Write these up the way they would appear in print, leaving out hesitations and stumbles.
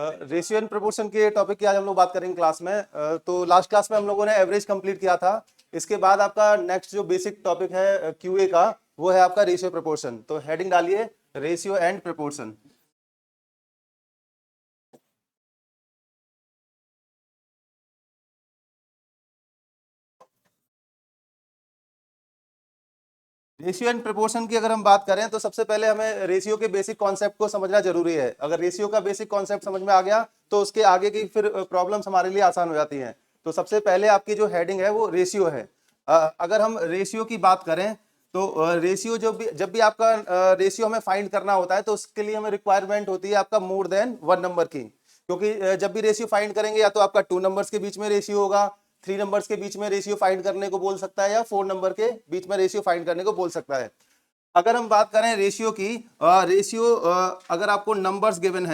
Ratio and proportion के topic की आज हम लोग बात करेंगे क्लास में। तो लास्ट क्लास में हम लोगों ने एवरेज कंप्लीट किया था। इसके बाद आपका नेक्स्ट जो बेसिक टॉपिक है क्यूए का, वो है आपका रेशियो प्रोपोर्शन। तो हेडिंग डालिए ratio and proportion. Ratio and proportion की अगर हम बात करें तो सबसे पहले हमें रेशियो के बेसिक कॉन्सेप्ट को समझना जरूरी है। अगर रेशियो का बेसिक कॉन्सेप्ट समझ में आ गया तो उसके आगे की फिर प्रॉब्लम्स हमारे लिए आसान हो जाती हैं। तो सबसे पहले आपकी जो हेडिंग है वो रेशियो है। अगर हम रेशियो की बात करें तो रेशियो जब भी आपका रेशियो हमें फाइंड करना होता है तो उसके लिए हमें रिक्वायरमेंट होती है आपका मोर देन वन नंबर की। क्योंकि जब भी रेशियो फाइंड करेंगे या तो आपका 2 नंबर्स के बीच में रेशियो होगा, 3 नंबर्स के बीच में रेशियो फाइंड करने को बोल सकता है, या 4 नंबर के बीच में रेशियो फाइंड करने को बोल सकता है। अगर हम बात करें रेशियो की, रेशियो अगर आपको नंबर्स गिवन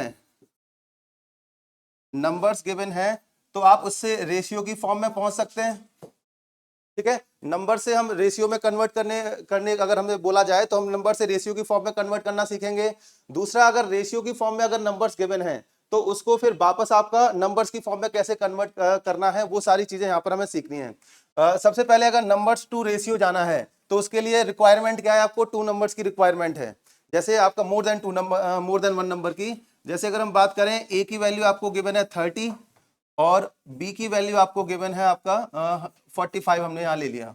है तो आप उससे रेशियो की फॉर्म में पहुंच सकते हैं। ठीक है, नंबर से हम रेशियो में कन्वर्ट करने अगर हमें बोला जाए तो हम नंबर से रेशियो की फॉर्म में कन्वर्ट करना सीखेंगे। दूसरा, अगर रेशियो की फॉर्म में अगर नंबर्स गिवन है तो उसको फिर वापस आपका नंबर्स की फॉर्म में कैसे कन्वर्ट करना है, वो सारी चीजें यहाँ पर हमें सीखनी है। सबसे पहले अगर नंबर्स टू रेशियो जाना है तो उसके लिए रिक्वायरमेंट क्या है, आपको 2 नंबर्स की रिक्वायरमेंट है। जैसे आपका मोर देन 1 नंबर की, जैसे अगर हम बात करें ए की वैल्यू आपको गिवन है 30 और बी की वैल्यू आपको गिवन है आपका 45, हमने यहाँ ले लिया।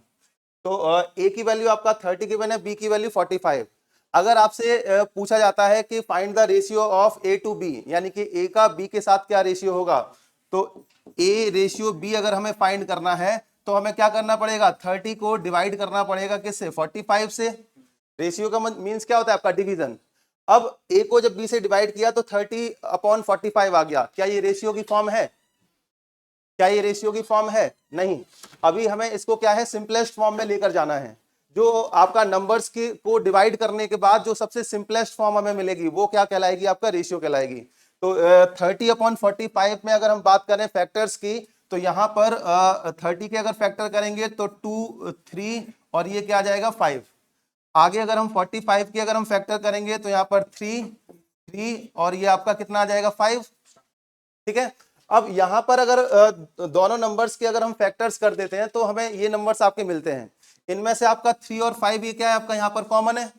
तो ए की वैल्यू आपका 30 गिवन है, बी की वैल्यू 45। अगर आपसे पूछा जाता है कि find the ratio of A to B, यानी कि ए का बी के साथ क्या रेशियो होगा, तो ए रेशियो बी अगर हमें फाइंड करना है तो हमें क्या करना पड़ेगा, 30 को डिवाइड करना पड़ेगा किससे, 45 से। रेशियो का मीन्स क्या होता है आपका, डिवीजन। अब ए को जब बी से डिवाइड किया तो 30/45 आ गया। क्या ये रेशियो की फॉर्म है? क्या ये रेशियो की फॉर्म है? नहीं। अभी हमें इसको क्या है, सिंपलेस्ट फॉर्म में लेकर जाना है। जो आपका नंबर्स की को डिवाइड करने के बाद जो सबसे सिंपलेस्ट फॉर्म हमें मिलेगी वो क्या कहलाएगी, आपका रेशियो कहलाएगी। तो 30/45 में अगर हम बात करें फैक्टर्स की, तो यहाँ पर 30 के अगर फैक्टर करेंगे तो 2, 3 और ये क्या आ जाएगा 5। आगे अगर हम 45 की अगर हम फैक्टर करेंगे तो यहाँ पर 3, 3 और ये आपका कितना आ जाएगा 5। ठीक है, अब यहां पर अगर दोनों नंबर्स के अगर हम फैक्टर्स कर देते हैं तो हमें ये नंबर्स आपके मिलते हैं। इनमें से आपका 3 और 5 ये क्या है आपका यहाँ पर कॉमन है,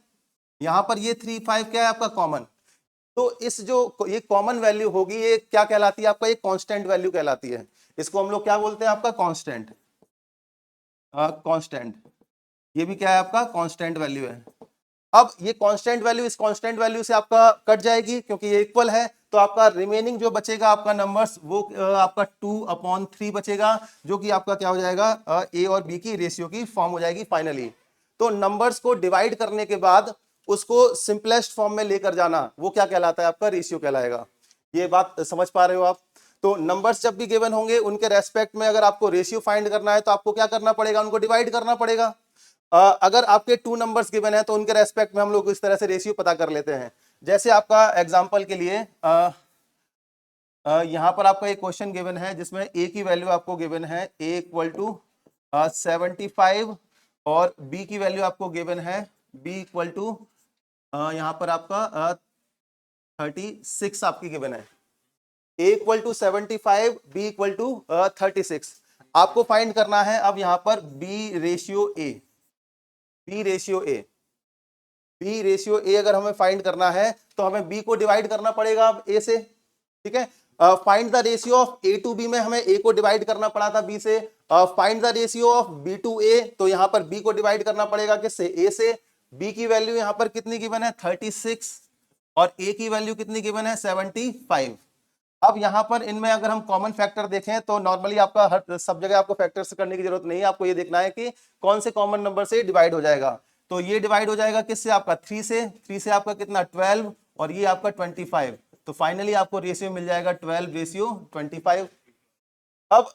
यहाँ पर ये 3, 5 क्या है आपका कॉमन। तो इस जो ये कॉमन वैल्यू होगी ये क्या कहलाती है आपका, ये कांस्टेंट वैल्यू कहलाती है। इसको हम लोग क्या बोलते हैं, आपका कांस्टेंट। कांस्टेंट, ये भी क्या है आपका कांस्टेंट वैल्यू है। अब ये कांस्टेंट वैल्यू इस कांस्टेंट वैल्यू से आपका कट जाएगी क्योंकि ये इक्वल है। तो आपका रिमेनिंग जो बचेगा आपका नंबर्स वो आपका 2/3 बचेगा, जो कि आपका क्या हो जाएगा, ए और बी की रेशियो की फॉर्म हो जाएगी फाइनली। तो नंबर्स को डिवाइड करने के बाद उसको सिंपलेस्ट फॉर्म में लेकर जाना वो क्या कहलाता है, आपका रेशियो कहलाएगा। ये बात समझ पा रहे हो आप? तो नंबर्स जब भी गिवन होंगे उनके रेस्पेक्ट में अगर आपको रेशियो फाइंड करना है तो आपको क्या करना पड़ेगा, उनको डिवाइड करना पड़ेगा। अगर आपके 2 नंबर्स गिवन है तो उनके रेस्पेक्ट में हम लोग इस तरह से रेशियो पता कर लेते हैं। जैसे आपका एग्जांपल के लिए यहां पर आपका एक क्वेश्चन गिवन है जिसमें ए की वैल्यू आपको गिवन है ए इक्वल टू 75 और बी की वैल्यू आपको गिवन है बी इक्वल टू यहां पर आपका 36 आपकी गिवन है। A equal to 75, B equal to 36 आपको फाइंड करना है। अब यहां पर B ratio A, B ratio A, B ratio A अगर हमें फाइंड करना है तो हमें बी को डिवाइड करना पड़ेगा अब ए से। ठीक है, find the ratio of A to B में हमें ए को डिवाइड करना पड़ा था बी से। Find the ratio of B to A, तो यहां पर बी को डिवाइड करना पड़ेगा किससे, ए से। बी की वैल्यू यहां पर कितनी गिवन है 36 और ए की वैल्यू कितनी गिवन है 75। अब यहां पर इनमें अगर हम कॉमन फैक्टर देखें तो नॉर्मली आपका हर सब जगह आपको फैक्टर्स करने की जरूरत नहीं है, आपको ये देखना है कि कौन से कॉमन नंबर से डिवाइड हो जाएगा। तो ये डिवाइड हो जाएगा किससे, आपका 3 से। 3 से आपका कितना 12 और ये आपका 25। तो फाइनली आपको रेशियो मिल जाएगा 12:25। अब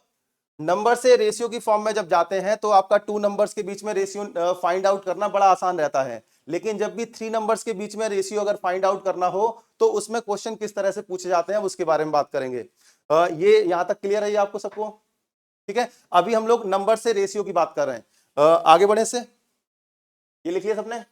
नंबर से रेशियो की फॉर्म में जब जाते हैं तो आपका 2 नंबर्स के बीच में रेशियो फाइंड आउट करना बड़ा आसान रहता है। लेकिन जब भी 3 नंबर्स के बीच में रेशियो अगर फाइंड आउट करना हो तो उसमें क्वेश्चन किस तरह से पूछे जाते हैं उसके बारे में बात करेंगे। ये यहां तक क्लियर है ये आपको सबको? ठीक है, अभी हम लोग नंबर से रेशियो की बात कर रहे हैं। आगे बढ़े से ये लिखिए सबने।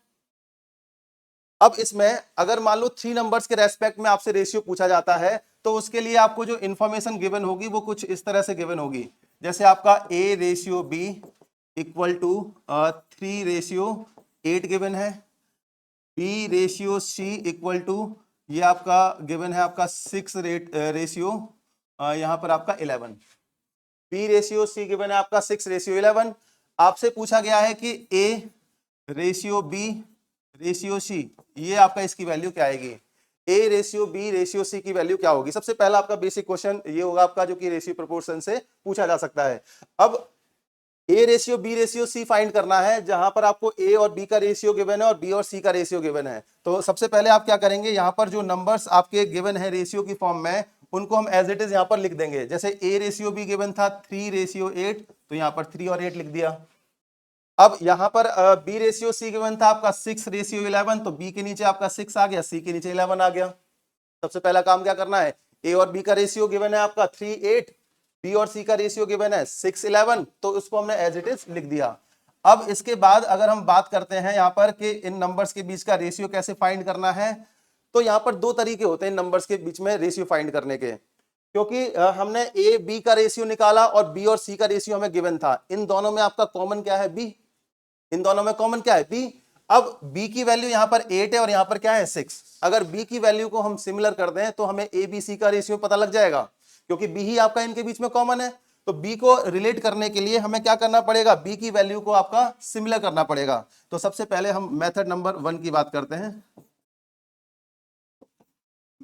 अब इसमें अगर मान लो 3 नंबर्स के रेस्पेक्ट में आपसे रेशियो पूछा जाता है तो उसके लिए आपको जो इंफॉर्मेशन गिवन होगी वो कुछ इस तरह से गिवन होगी, जैसे आपका A/B इक्वल टू 3/8 गिवन है, B/C इक्वल टू ये आपका गिवन है आपका 6 रेशियो यहाँ पर आपका 11, B/C गिवन है आपका 6/11। आपसे पूछा गया है कि A/B/C ये आपका इसकी वैल्यू क्या आएगी, A/B/C की वैल्यू क्या होगी। सबसे पहला आपका बेसिक क्वेश्चन ये होगा आपका, जो कि रेशियो प्रोपोर्शन से पूछा जा सकता है। अब A/B/C फाइंड करना है, जहां पर आपको A और B का रेशियो गिवन है और B और C का रेशियो गिवन है। तो सबसे पहले आप क्या करेंगे, यहाँ पर जो नंबर्स आपके गिवन है रेशियो की फॉर्म में, उनको हम एज इट इज यहाँ पर लिख देंगे। जैसे A/B गिवन था 3/8, तो यहाँ पर 3 और 8 लिख दिया। अब यहाँ पर B/C गिवन था आपका 6/11, तो B के नीचे आपका 6 आ गया, C के नीचे 11 आ गया। सबसे पहला काम क्या करना है, A और B का रेशियो गिवन है आपका 3/8, B और C का रेशियो गिवन है 6/11, तो उसको हमने एज इट इज लिख दिया। अब इसके बाद अगर हम बात करते हैं यहाँ पर कि इन नंबर्स के बीच का रेशियो कैसे फाइंड करना है, तो यहाँ पर दो तरीके होते हैं नंबर्स के बीच में रेशियो फाइंड करने के, क्योंकि हमने A/B का रेशियो निकाला और B और C का रेशियो हमें गिवन था। इन दोनों में आपका कॉमन क्या है, B। इन दोनों में कॉमन क्या है, B। अब B की वैल्यू यहाँ पर 8 है और यहाँ पर क्या है 6। अगर B की वैल्यू को हम सिमिलर कर दें तो हमें ABC का रेशियो पता लग जाएगा, क्योंकि B ही आपका इनके बीच में कॉमन है। तो B को रिलेट करने के लिए हमें क्या करना पड़ेगा, B की वैल्यू को आपका सिमिलर करना पड़ेगा। तो सबसे पहले हम मेथड नंबर 1 की बात करते हैं।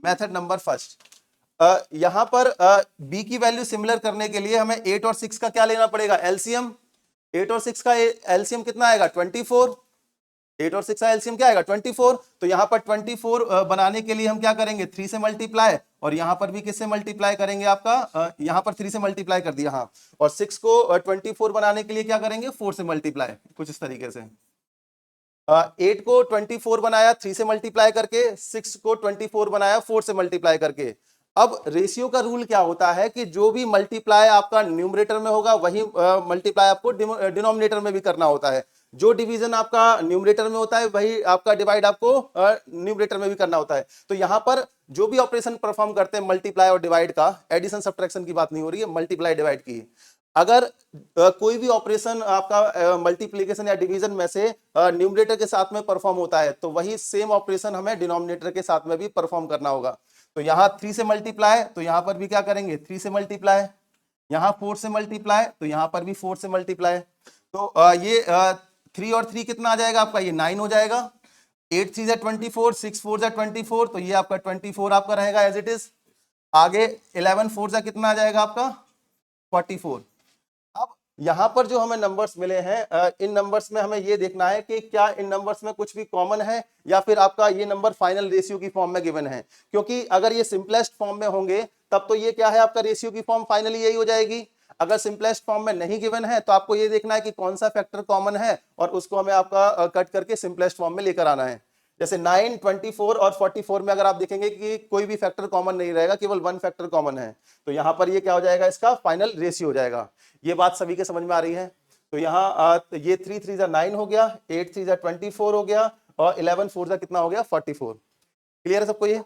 मेथड नंबर फर्स्ट, यहां पर B की वैल्यू सिमिलर करने के लिए हमें 8 और 6 का क्या लेना पड़ेगा, एलसीएम। 8 और 6 का एलसीएम कितना आएगा, 24। 8 और 6 का एलसीएम क्या आएगा, 24। तो यहाँ पर 24 बनाने के लिए हम क्या करेंगे, 3 से मल्टीप्लाई, और यहाँ पर भी किससे मल्टीप्लाई करेंगे, आपका यहाँ पर 3 से मल्टीप्लाई कर दिया, हाँ। और 6 को 24 बनाने के लिए क्या करेंगे, 4 से मल्टीप्लाई, कुछ इस तरीके से। 8 को 24 बनाया 3 से मल्टीप्लाई करके, 6 को 24 बनाया 4 से मल्टीप्लाई करके। अब रेशियो का रूल क्या होता है कि जो भी मल्टीप्लाई आपका न्यूमरेटर में होगा वही मल्टीप्लाई आपको डिनोमिनेटर में भी करना होता है। जो डिवीजन आपका न्यूमरेटर में होता है वही आपका डिवाइड आपको न्यूमरेटर में भी करना होता है। तो यहाँ पर जो भी ऑपरेशन परफॉर्म करते हैं मल्टीप्लाई और डिवाइड का, एडिशन सब्ट्रैक्शन की बात नहीं हो रही है, मल्टीप्लाई डिवाइड की, अगर कोई भी ऑपरेशन आपका मल्टीप्लिकेशन या डिवीजन में से न्यूमरेटर के साथ में परफॉर्म होता है, तो वही सेम ऑपरेशन हमें डिनोमिनेटर के साथ में भी परफॉर्म करना होगा। तो यहाँ 3 से मल्टीप्लाई, तो यहाँ पर भी क्या करेंगे, 3 से मल्टीप्लाई। यहाँ 4 से मल्टीप्लाई, तो यहाँ पर भी 4 से मल्टीप्लाई। तो ये 3 और 3 कितना आ जाएगा आपका, ये 9 हो जाएगा। 8 3 24, 6 4 24, तो ये आपका 24 आपका रहेगा एज इट इज। आगे 11 4 कितना आ जाएगा आपका, 44। अब यहाँ पर जो हमें नंबर्स मिले हैं, इन नंबर्स में हमें ये देखना है कि क्या इन नंबर्स में कुछ भी कॉमन है या फिर आपका ये नंबर फाइनल रेशियो की फॉर्म में गिवन है। क्योंकि अगर ये सिंपलेस्ट फॉर्म में होंगे तब तो ये क्या है, आपका रेशियो की फॉर्म फाइनली यही हो जाएगी। अगर सिंपलेस्ट फॉर्म में नहीं गिवन है तो आपको ये देखना है कि कौन सा फैक्टर कॉमन है और उसको हमें आपका कट करके सिंपलेस्ट फॉर्म में लेकर आना है। जैसे 9, 24 और 44 में अगर आप देखेंगे कि कोई भी फैक्टर कॉमन नहीं रहेगा, केवल 1 फैक्टर कॉमन है, तो यहाँ पर ये क्या हो जाएगा, इसका फाइनल रेशियो हो जाएगा। ये बात सभी के समझ में आ रही है। तो यहाँ ये 3 3 9 हो गया, 8 3 24 हो गया, और 11 4 कितना हो गया, 44। क्लियर है सबको ये,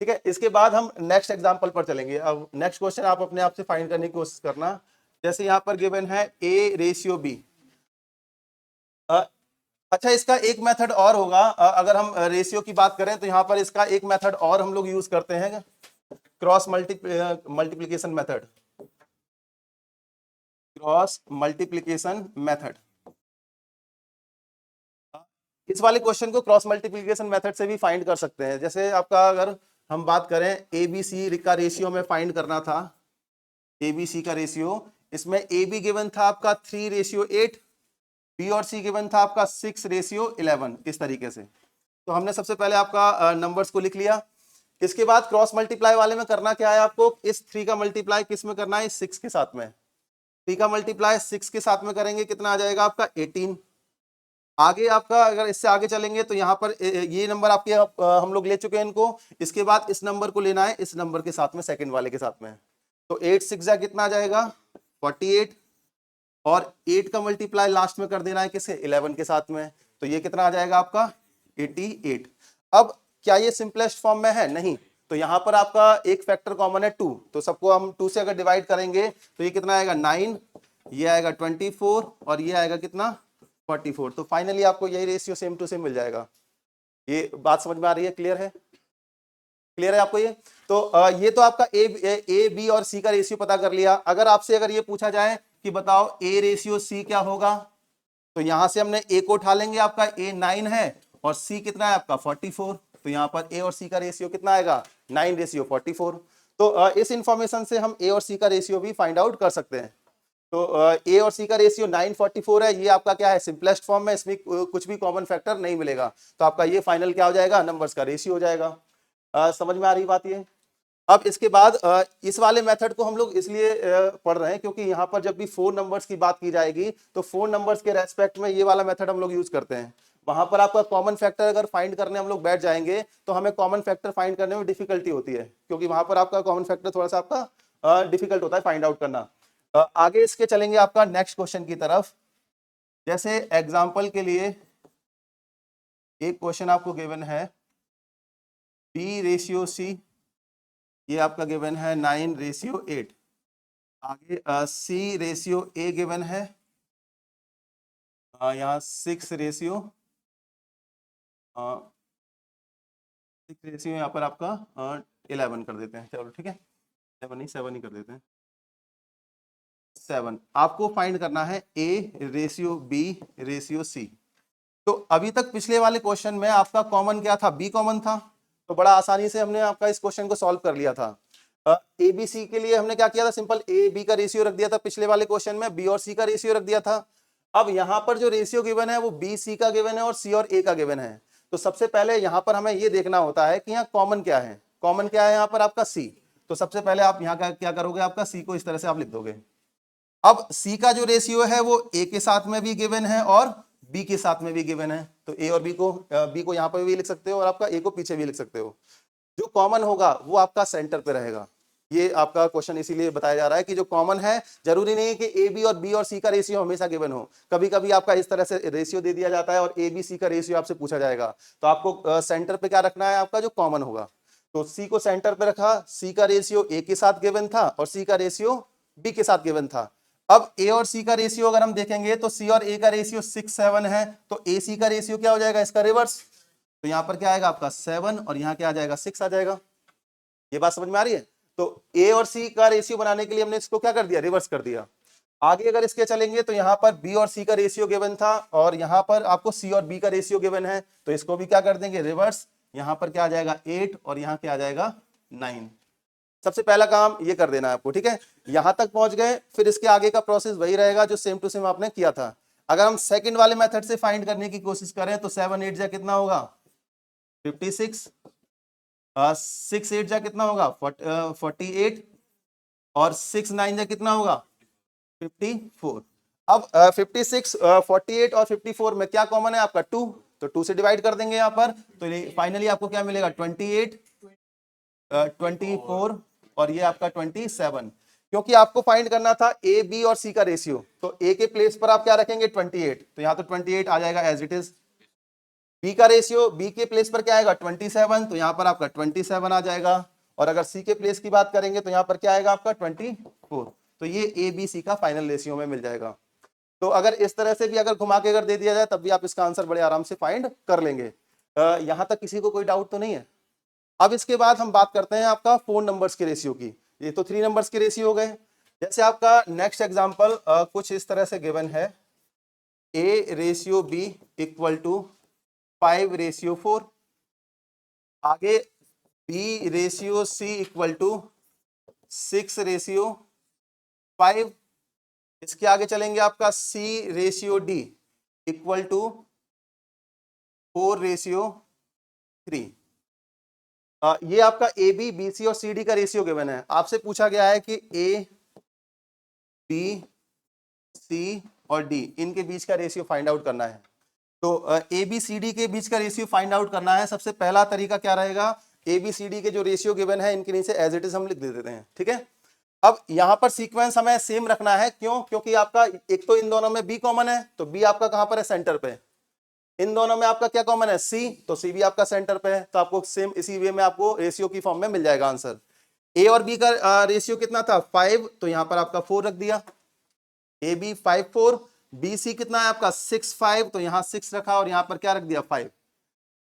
ठीक है। इसके बाद हम नेक्स्ट एग्जांपल पर चलेंगे। अब नेक्स्ट क्वेश्चन आप अपने आप से फाइंड करने की कोशिश करना। जैसे यहाँ पर गिवन है A/B। अच्छा, इसका एक मेथड और होगा, अगर हम रेशियो की बात करें तो यहाँ पर इसका एक मेथड और हम लोग यूज करते हैं, cross multiplication method. Cross multiplication method, इस वाले क्वेश्चन को क्रॉस मल्टीप्लिकेशन मेथड से भी फाइंड कर सकते हैं। जैसे आपका अगर हम बात करें ABC का रेशियो में फाइंड करना था, ABC का रेशियो, इसमें AB गिवन था आपका 3/8, B और C गिवन था आपका 6/11, इस तरीके से। तो हमने सबसे पहले आपका नंबर्स को लिख लिया। इसके बाद क्रॉस मल्टीप्लाई वाले में करना क्या है, आपको इस 3 का मल्टीप्लाई किस में करना है, 6 के साथ में। 3 का मल्टीप्लाई 6 के साथ में करेंगे, कितना आ जाएगा आपका 18। आगे आपका अगर इससे आगे चलेंगे तो यहाँ पर ये नंबर आपके हम लोग ले चुके हैं इनको। इसके बाद इस नंबर को लेना है इस नंबर के साथ में, सेकंड वाले के साथ में। तो 8 6 कितना आ जाएगा, 48, और 8 का मल्टीप्लाई लास्ट में कर देना है किससे, 11 के साथ में। तो ये कितना आ जाएगा आपका 88। अब क्या ये सिंपलेस्ट फॉर्म में है, नहीं। तो तो यहाँ पर आपका एक फैक्टर कॉमन है 2, तो सबको हम 2 से अगर डिवाइड करेंगे तो ये कितना आएगा 9, ये आएगा 24 और ये आएगा कितना 44। तो फाइनली आपको यही रेशियो सेम टू सेम मिल जाएगा। ये बात समझ में आ रही है? क्लियर है? क्लियर है आपको ये? तो ये तो आपका ए बी और सी का रेशियो पता कर लिया। अगर आपसे अगर ये पूछा जाए कि बताओ ए रेशियो सी क्या होगा, तो यहां से हमने ए को उठा लेंगे, आपका ए 9 है और सी कितना है आपका 44, तो यहां पर ए और सी का रेशियो कितना आएगा 9:44। तो इस इंफॉर्मेशन से हम ए और सी का रेशियो भी फाइंड आउट कर सकते हैं। तो ए और सी का रेशियो 9:44 है, ये आपका क्या है सिंपलेस्ट फॉर्म में, इसमें कुछ भी कॉमन फैक्टर नहीं मिलेगा, तो आपका ये फाइनल क्या हो जाएगा नंबर्स का रेशियो हो जाएगा। समझ में आ रही बात ये? अब इसके बाद इस वाले मेथड को हम लोग इसलिए पढ़ रहे हैं क्योंकि यहाँ पर जब भी 4 नंबर्स की बात की जाएगी तो 4 नंबर्स के रेस्पेक्ट में ये वाला मेथड हम लोग यूज करते हैं। वहां पर आपका कॉमन फैक्टर अगर फाइंड करने हम लोग बैठ जाएंगे तो हमें कॉमन फैक्टर फाइंड करने में डिफिकल्टी होती है, क्योंकि वहां पर आपका कॉमन फैक्टर थोड़ा सा आपका डिफिकल्ट होता है फाइंड आउट करना। आगे इसके चलेंगे आपका नेक्स्ट क्वेश्चन की तरफ। जैसे एग्जाम्पल के लिए एक क्वेश्चन आपको गिवन है B/C, ये आपका गिवन है 9:8। आगे C/A गिवन है यहाँ 6 यहाँ पर आपका 11 कर देते हैं, चलो ठीक है 7 नहीं 7 ही कर देते हैं। 7 आपको फाइंड करना है A/B/C। तो अभी तक पिछले वाले क्वेश्चन में आपका कॉमन क्या था, B कॉमन था, तो बड़ा आसानी से हमने आपका इस क्वेश्चन को सॉल्व कर लिया था। ए बी सी के लिए हमने क्या किया था, सिंपल ए बी का रेशियो रख दिया था पिछले वाले क्वेश्चन में, बी और सी का रेशियो रख दिया था। अब यहाँ पर जो रेशियो गिवन है वो बी सी का गिवन है और सी और ए का गिवन है। तो सबसे पहले यहाँ पर हमें ये देखना होता है कि यहाँ कॉमन क्या है। कॉमन क्या है यहाँ पर आपका सी, तो सबसे पहले आप यहाँ का क्या करोगे, आपका सी को इस तरह से आप लिख दोगे। अब सी का जो रेशियो है वो ए के साथ में भी गिवन है और बी के साथ में भी गिवन है, तो ए और बी को यहाँ पर भी लिख सकते हो और आपका ए को पीछे भी लिख सकते हो। जो कॉमन होगा वो आपका सेंटर पे रहेगा। ये आपका क्वेश्चन इसीलिए बताया जा रहा है कि जो कॉमन है, जरूरी नहीं है कि ए बी और बी और सी का रेशियो हमेशा गिवन हो, कभी कभी आपका इस तरह से रेशियो दे दिया जाता है और ए बी सी का रेशियो आपसे पूछा जाएगा, तो आपको सेंटर पे क्या रखना है, आपका जो कॉमन होगा। तो सी को सेंटर पे रखा, सी का रेशियो ए के साथ गिवन था और सी का रेशियो बी के साथ गिवन था। अब ए और सी का रेशियो अगर हम देखेंगे तो सी और ए का रेशियो 6-7 है, तो ए सी का रेशियो क्या हो जाएगा, इसका रिवर्स। तो यहाँ पर क्या आएगा आपका 7 और यहाँ क्या आ जाएगा 6 आ जाएगा। ये बात समझ में आ रही है? तो ए और सी का रेशियो बनाने के लिए हमने इसको क्या कर दिया, रिवर्स कर दिया। आगे अगर इसके चलेंगे तो यहाँ पर बी और सी का रेशियो गिवन था और यहाँ पर आपको सी और बी का रेशियो गिवन है, तो इसको भी क्या कर देंगे रिवर्स। यहाँ पर क्या आ जाएगा 8 और यहाँ क्या आ जाएगा 9। सबसे पहला काम ये कर देना है आपको, ठीक है। यहां तक पहुंच गए, फिर इसके आगे का प्रोसेस वही रहेगा जो सेम टू सेम आपने किया था। अगर हम सेकंड वाले मेथड से फाइंड करने की कोशिश करें तो 7 8 जा कितना होगा 56, 6 8 जा कितना होगा 48 और 6 9 जा कितना होगा 54। अब 56 48 और 54 में क्या कॉमन है आपका 2, तो 2 से डिवाइड कर देंगे यहाँ पर, तो फाइनली आपको क्या मिलेगा 28 24 और ये आपका 27। क्योंकि आपको फाइंड करना था ए बी और सी का रेशियो, तो ए के प्लेस पर आप क्या रखेंगे 28, तो यहाँ तो 28 आ जाएगा एज इट इज। बी का रेशियो बी के प्लेस पर क्या आएगा 27, तो यहाँ पर आपका 27 आ जाएगा। और अगर सी के प्लेस की बात करेंगे तो यहाँ पर क्या आएगा आपका 24, तो ये ए बी सी का फाइनल रेशियो में मिल जाएगा। तो अगर इस तरह से भी अगर घुमा के अगर दे दिया जाए तब भी आप इसका आंसर बड़े आराम से फाइंड कर लेंगे। यहाँ तक किसी को कोई डाउट तो नहीं है? अब इसके बाद हम बात करते हैं आपका 4 नंबर्स के रेशियो की। ये तो 3 नंबर्स के रेशियो हो गए। जैसे आपका नेक्स्ट एग्जांपल कुछ इस तरह से गिवन है, A/B = 5/4। आगे B/C = 6/5। इसके आगे चलेंगे आपका C/D = 4/3। ये आपका ए बी बी सी और सी डी का रेशियो गिवन है। आपसे पूछा गया है कि ए बी सी और डी इनके बीच का रेशियो फाइंड आउट करना है। तो ए बी सी डी के बीच का रेशियो फाइंड आउट करना है। सबसे पहला तरीका क्या रहेगा, ए बी सी डी के जो रेशियो गिवन है इनके नीचे एज इट इज हम लिख देते हैं, ठीक है। अब यहाँ पर सीक्वेंस हमें सेम रखना है, क्यों, क्योंकि आपका एक तो इन दोनों में बी कॉमन है, तो बी आपका कहां पर है सेंटर पे, इन दोनों में आपका क्या कॉमन है, सी, तो सी भी आपका सेंटर पे है, तो आपको सेम इसी वे में आपको रेशियो की फॉर्म में मिल जाएगा आंसर। ए और बी का रेशियो कितना था 5, तो यहां पर आपका 4 रख दिया, ए बी 5 4, बी सी कितना है आपका 6 5, तो यहां 6 रखा और यहां पर क्या रख दिया 5।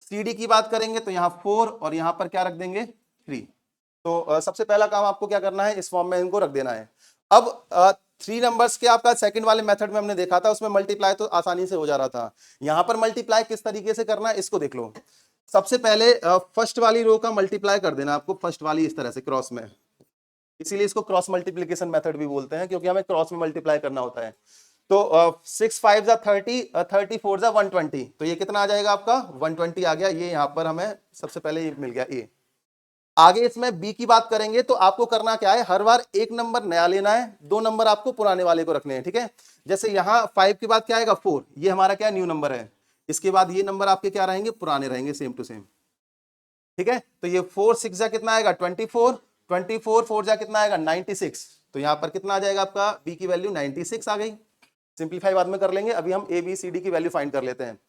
सी डी की बात करेंगे तो यहां 4 और यहां पर क्या रख देंगे 3। तो सबसे पहला काम आपको क्या करना है, इस फॉर्म में इनको रख देना है। अब 3 नंबर्स के आपका सेकंड वाले मेथड में हमने देखा था, उसमें मल्टीप्लाई तो आसानी से हो जा रहा था। यहां पर मल्टीप्लाई किस तरीके से करना है इसको देख लो। सबसे पहले फर्स्ट वाली रो का मल्टीप्लाई कर देना आपको, फर्स्ट वाली इस तरह से क्रॉस में, इसीलिए इसको क्रॉस मल्टीप्लीकेशन मेथड भी बोलते हैं, क्योंकि हमें क्रॉस में मल्टीप्लाई करना होता है। तो 6 5 जा 30, 30 4 जा 120, तो ये कितना आ जाएगा आपका 120 आ गया। ये यहाँ पर हमें सबसे पहले ये मिल गया ए। आगे इसमें बी की बात करेंगे तो आपको करना क्या है, हर बार एक नंबर नया लेना है, 2 नंबर आपको पुराने वाले को रखने हैं, ठीक है। जैसे यहाँ 5 के बाद क्या आएगा 4, ये हमारा क्या न्यू नंबर है, इसके बाद ये नंबर आपके क्या रहेंगे, पुराने रहेंगे, सेम टू सेम, ठीक है। तो ये 4 6 जा कितना आएगा 24, 24 4 जा कितना आएगा 96, तो यहाँ पर कितना आ जाएगा आपका बी की वैल्यू 96 आ गई। सिंपलीफाई बाद में कर लेंगे, अभी हम ए बी सी डी की वैल्यू फाइंड कर लेते हैं।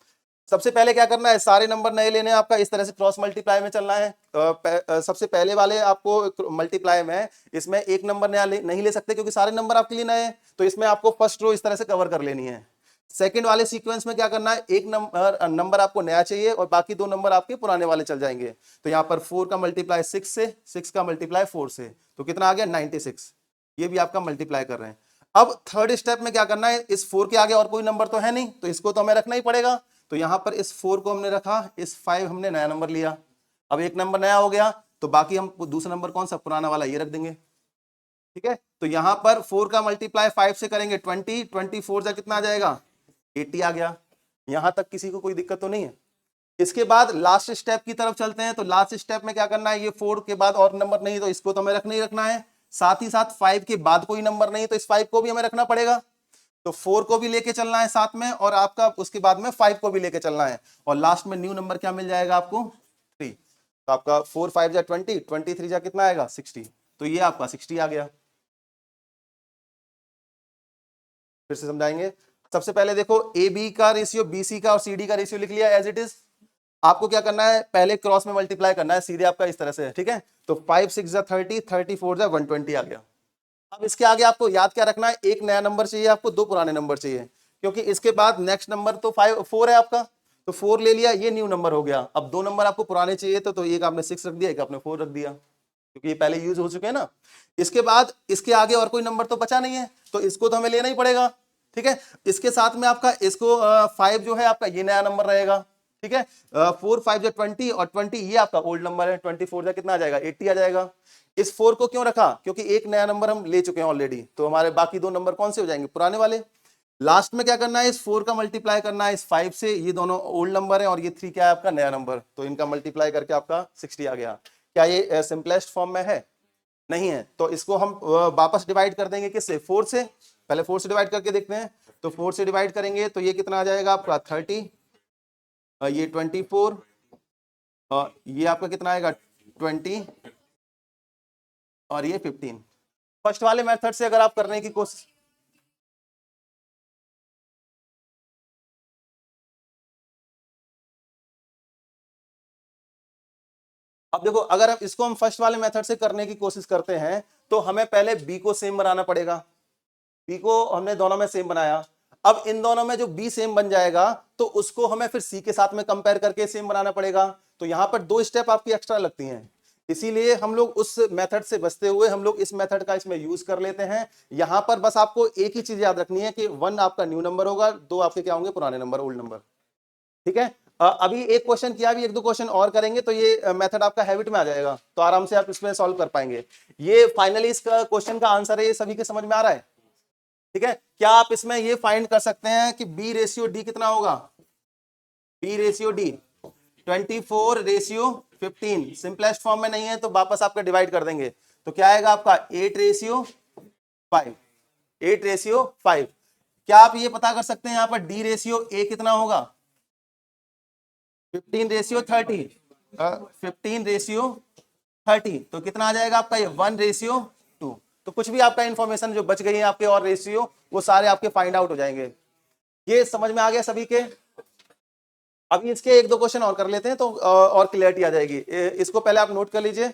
सबसे पहले क्या करना है, सारे नंबर नए लेने हैं आपका, इस तरह से क्रॉस मल्टीप्लाई में चलना है। सबसे पहले वाले आपको मल्टीप्लाई में इसमें एक नंबर नया नहीं ले सकते, क्योंकि सारे नंबर आपके लिए नए हैं, तो इसमें आपको फर्स्ट रो इस तरह से कवर कर लेनी है। सेकंड वाले सीक्वेंस में क्या करना है, एक नंबर आपको नया चाहिए और बाकी 2 नंबर आपके पुराने वाले चल जाएंगे। तो यहाँ पर 4 का मल्टीप्लाई 6 से, 6 का मल्टीप्लाई 4 से, तो कितना आ गया 96, ये भी आपका मल्टीप्लाई कर रहे हैं। अब थर्ड स्टेप में क्या करना है, इस 4 के आगे और कोई नंबर तो है नहीं, तो इसको तो हमें रखना ही पड़ेगा। तो यहां पर इस 4 को हमने रखा, इस 5 हमने नया नंबर लिया, अब एक नंबर नया हो गया, तो बाकी हम दूसरा नंबर कौन सा पुराना वाला ये रख देंगे, ठीक है। तो यहां पर 4 का मल्टीप्लाई 5 से करेंगे 20, 24 जा कितना आ जाएगा 80 आ गया। यहां तक किसी को कोई दिक्कत तो नहीं है। इसके बाद लास्ट स्टेप की तरफ चलते हैं। तो लास्ट स्टेप में क्या करना है, ये 4 के बाद और नंबर नहीं, तो इसको तो हमें रखना ही रखना है। साथ ही साथ 5 के बाद कोई नंबर नहीं, तो इस 5 को भी हमें रखना पड़ेगा। तो 4 को भी लेके चलना है साथ में, और आपका उसके बाद में 5 को भी लेके चलना है, और लास्ट में न्यू नंबर क्या मिल जाएगा आपको 3। तो आपका 4 5 जा 20, 23 जा कितना आएगा 60, तो ये आपका 60 आ गया। फिर से समझाएंगे। सबसे पहले देखो ए बी का रेशियो, बी सी का और सी डी का रेशियो लिख लिया एज इट इज। आपको क्या करना है, पहले क्रॉस में मल्टीप्लाई करना है, सीधे आपका इस तरह से, ठीक है। तो 5 6 जा 30, 34 जा 120 आ गया। अब इसके आगे आपको याद क्या रखना है, एक नया नंबर चाहिए आपको, 2 पुराने नंबर चाहिए, क्योंकि इसके बाद नेक्स्ट नंबर तो 4 है आपका, तो 4 ले लिया, ये न्यू नंबर हो गया। अब 2 नंबर आपको पुराने चाहिए, तो एक आपने 6 रख दिया, एक आपने 4 रख दिया, क्योंकि ये पहले यूज हो चुके हैं ना। इसके बाद इसके आगे और कोई नंबर तो बचा नहीं है, तो इसको तो हमें लेना ही पड़ेगा, ठीक है। इसके साथ में आपका इसको 5 जो है आपका ये नया नंबर रहेगा, ठीक है। 4 5 जो 20 और 20 ये आपका ओल्ड नंबर है, 24 जो कितना आ जाएगा 80 आ जाएगा। इस 4 को क्यों रखा, क्योंकि एक नया नंबर हम ले चुके हैं ऑलरेडी, तो हमारे बाकी 2 नंबर कौन से हो जाएंगे, पुराने वाले। लास्ट में क्या करना है, इस 4 का मल्टीप्लाई करना है इस 5 से, ये दोनों ओल्ड नंबर है और ये 3 क्या है आपका नया नंबर, तो इनका मल्टीप्लाई करके आपका 60 आ गया। क्या ये सिंपलेस्ट फॉर्म में है, नहीं है, तो इसको हम वापस डिवाइड कर देंगे किससे, 4 से। पहले 4 से डिवाइड करके देखते हैं। तो 4 से डिवाइड करेंगे तो ये कितना आ जाएगा आपका 30, ये 24, ये आपका कितना आएगा 20, और ये 15। फर्स्ट वाले मेथड से अगर आप करने की कोशिश, अब देखो अगर इसको हम फर्स्ट वाले मेथड से करने की कोशिश करते हैं, तो हमें पहले बी को सेम बनाना पड़ेगा। बी को हमने दोनों में सेम बनाया, अब इन दोनों में जो बी सेम बन जाएगा, तो उसको हमें फिर सी के साथ में कंपेयर करके सेम बनाना पड़ेगा। तो यहां पर 2 स्टेप आपकी एक्स्ट्रा लगती हैं, इसीलिए हम लोग उस मेथड से बचते हुए हम लोग इस मेथड का इसमें यूज कर लेते हैं। यहां पर बस आपको एक ही चीज याद रखनी है कि 1 आपका न्यू नंबर होगा, 2 आपके क्या होंगे पुराने नंबर, ओल्ड नंबर, ठीक है। अभी एक क्वेश्चन किया, अभी 1-2 क्वेश्चन और करेंगे, तो ये मेथड आपका हैबिट में आ जाएगा, तो आराम से आप इसमें सॉल्व कर पाएंगे। ये फाइनली इस क्वेश्चन का आंसर है, ये सभी के समझ में आ रहा है, ठीक है। क्या आप इसमें ये फाइंड कर सकते हैं कि बी रेशियो डी कितना होगा, B ratio D 24 ratio 15, simplest form में नहीं है तो वापस आपका डिवाइड कर देंगे, तो क्या आएगा आपका 8 रेशियो 5, 8 रेशियो 5। क्या आप ये पता कर सकते हैं यहाँ पर डी रेशियो ए कितना होगा, 15 रेशियो 30, 15 रेशियो 30, तो कितना आ जाएगा आपका ये 1 रेशियो 2। तो कुछ भी आपका इंफॉर्मेशन जो बच गई है आपके और रेशियो, वो सारे आपके फाइंड आउट हो जाएंगे। ये समझ में आ गया सभी के। अब इसके एक दो क्वेश्चन और कर लेते हैं तो और क्लियरिटी आ जाएगी। इसको पहले आप नोट कर लीजिए।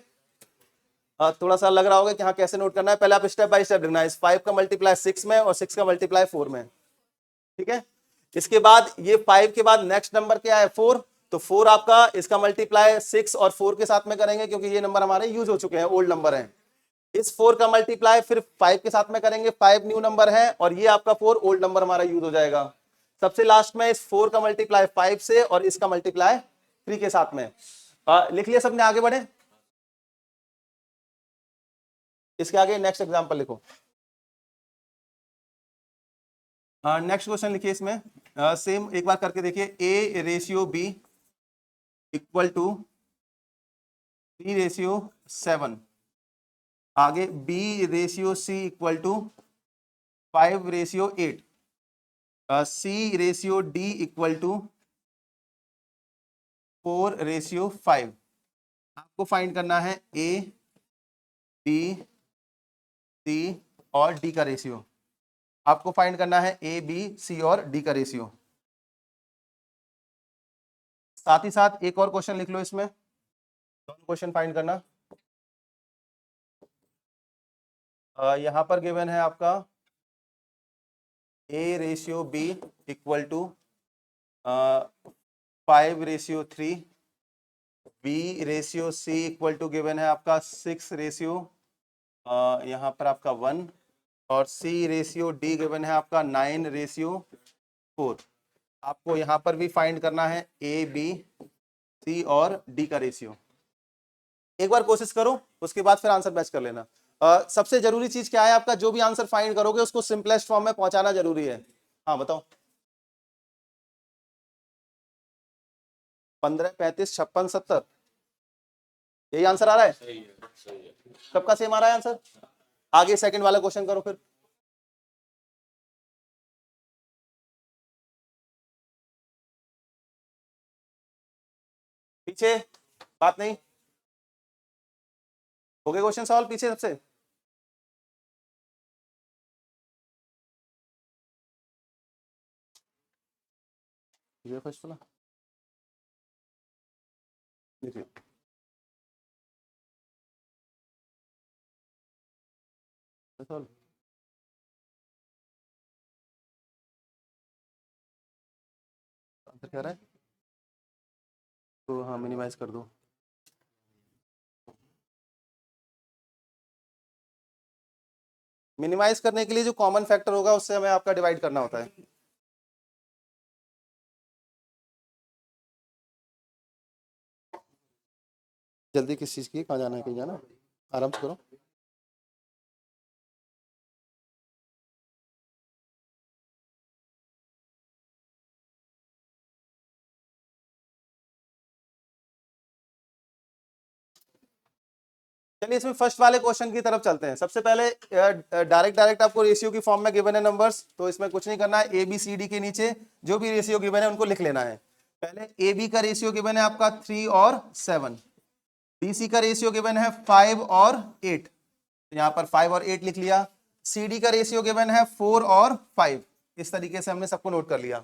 थोड़ा सा लग रहा होगा कि हाँ कैसे नोट करना है, पहले आप स्टेप बाय स्टेप देखना है। 5 का मल्टीप्लाई 6 में और 6 का मल्टीप्लाई 4 में, ठीक है। इसके बाद ये 5 के बाद नेक्स्ट नंबर क्या है 4, तो 4 आपका इसका मल्टीप्लाई 6 और 4 के साथ में करेंगे क्योंकि ये नंबर हमारे यूज हो चुके हैं, ओल्ड नंबर है। इस 4 का मल्टीप्लाई फिर 5 के साथ में करेंगे, 5 न्यू नंबर है और ये आपका 4 ओल्ड नंबर हमारा यूज हो जाएगा। सबसे लास्ट में इस 4 का मल्टीप्लाई 5 से और इसका मल्टीप्लाई 3 के साथ में। लिख लिया सबने, आगे बढ़े। इसके आगे नेक्स्ट एग्जांपल लिखो। नेक्स्ट क्वेश्चन लिखिए इसमें। सेम एक बार करके देखिए। A ratio B equal to 3 ratio 7। आगे B ratio C equal to 5 ratio 8। C ratio D equal to 4 ratio 5। आपको फाइंड करना है ए बी सी और डी का रेशियो। आपको फाइंड करना है ए बी सी और डी का रेशियो। साथ ही साथ एक और क्वेश्चन लिख लो इसमें, दोनों क्वेश्चन फाइंड करना। यहां पर गिवन है आपका A ratio B equal to 5 ratio 3, B ratio C equal to given है आपका 6 रेशियो यहाँ पर आपका 1, और सी रेशियो डी गिवन है आपका 9 रेशियो 4। आपको यहाँ पर भी फाइंड करना है ए बी सी और डी का रेशियो। एक बार कोशिश करो, उसके बाद फिर आंसर मैच कर लेना। सबसे जरूरी चीज क्या है आपका, जो भी आंसर फाइंड करोगे उसको सिंपलेस्ट फॉर्म में पहुंचाना जरूरी है। हाँ बताओ। 15 35 56 70, यही आंसर आ रहा है? सही है। सबका सेम आ रहा है आंसर। आगे सेकंड वाला क्वेश्चन करो फिर। पीछे बात नहीं हो गए क्वेश्चन सॉल्व पीछे सबसे। ये फर्स्ट वाला देखिए। सॉल्व आंसर क्या रहा है, तो हाँ मिनिमाइज कर दो। मिनिमाइज करने के लिए जो कॉमन फैक्टर होगा उससे हमें आपका डिवाइड करना होता है। जल्दी किस चीज की, कहाँ जाना है, कहीं जाना, आराम से करो। चलिए इसमें फर्स्ट वाले क्वेश्चन की तरफ चलते हैं। सबसे पहले डायरेक्ट आपको रेशियो की फॉर्म में गिवन है नंबर्स, तो इसमें कुछ नहीं करना है। ए बी सी डी के नीचे जो भी रेशियो गिवन है उनको लिख लेना है। पहले ए बी का रेशियो गिवन है आपका 3 और 7, बी सी का रेशियो गिवन है 5 और 8, यहाँ पर 5 और 8 लिख लिया। सी डी का रेशियो गिवन है 4 और 5। इस तरीके से हमने सबको नोट कर लिया।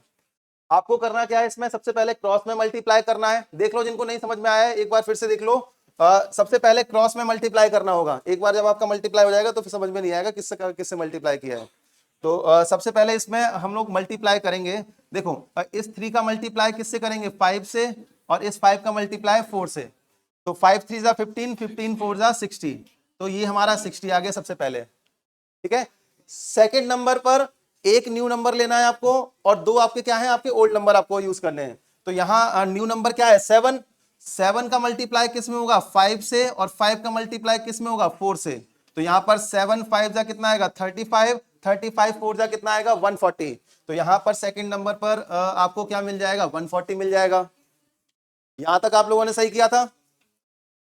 आपको करना क्या है इसमें, सबसे पहले क्रॉस में मल्टीप्लाई करना है। देख लो जिनको नहीं समझ में आया है एक बार फिर से देख लो। सबसे पहले क्रॉस में मल्टीप्लाई करना होगा। एक बार जब आपका मल्टीप्लाई हो जाएगा तो फिर समझ में नहीं आएगा किससे मल्टीप्लाई किया है। तो सबसे पहले इसमें हम लोग मल्टीप्लाई करेंगे। देखो इस 3 का मल्टीप्लाई किससे करेंगे, 5 से, और इस 5 का मल्टीप्लाई 4 से। तो 5 3 जा 15, 15 4 जा 60, तो ये हमारा 60 आ गया सबसे पहले, ठीक है। सेकंड नंबर पर एक न्यू नंबर लेना है आपको और दो आपके क्या है, आपके ओल्ड नंबर आपको यूज करने हैं। तो यहाँ न्यू नंबर क्या है 7, 7 का मल्टीप्लाई किस में होगा 5 से, और 5 का मल्टीप्लाई किस में होगा 4 से। तो यहाँ पर 7 5 जा कितना आएगा 35, 35 4 जा कितना आएगा 140। तो यहाँ पर सेकंड नंबर पर आपको क्या मिल जाएगा 140 मिल जाएगा। यहां तक आप लोगों ने सही किया था।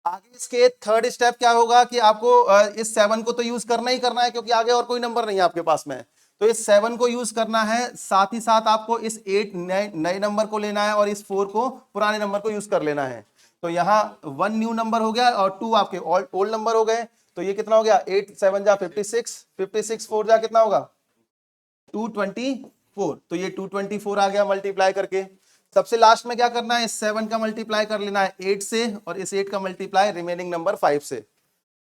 आगे इसके थर्ड स्टेप क्या होगा कि आपको इस 7 को तो यूज करना ही करना है क्योंकि आगे और कोई नंबर नहीं है आपके पास में। तो इस 7 को यूज करना है, साथ ही साथ आपको इस 8 नए नंबर को लेना है और इस 4 को पुराने नंबर को यूज कर लेना है। तो यहाँ 1 न्यू नंबर हो गया और 2 आपके ओल्ड नंबर हो गए। तो ये कितना हो गया 8 7 जा 56, 56 4 जा कितना होगा 224। तो ये 224 आ गया मल्टीप्लाई करके। सबसे लास्ट में क्या करना है, इस 7 का मल्टीप्लाई कर लेना है 8 से, और इस 8 का मल्टीप्लाई रिमेनिंग नंबर 5 से।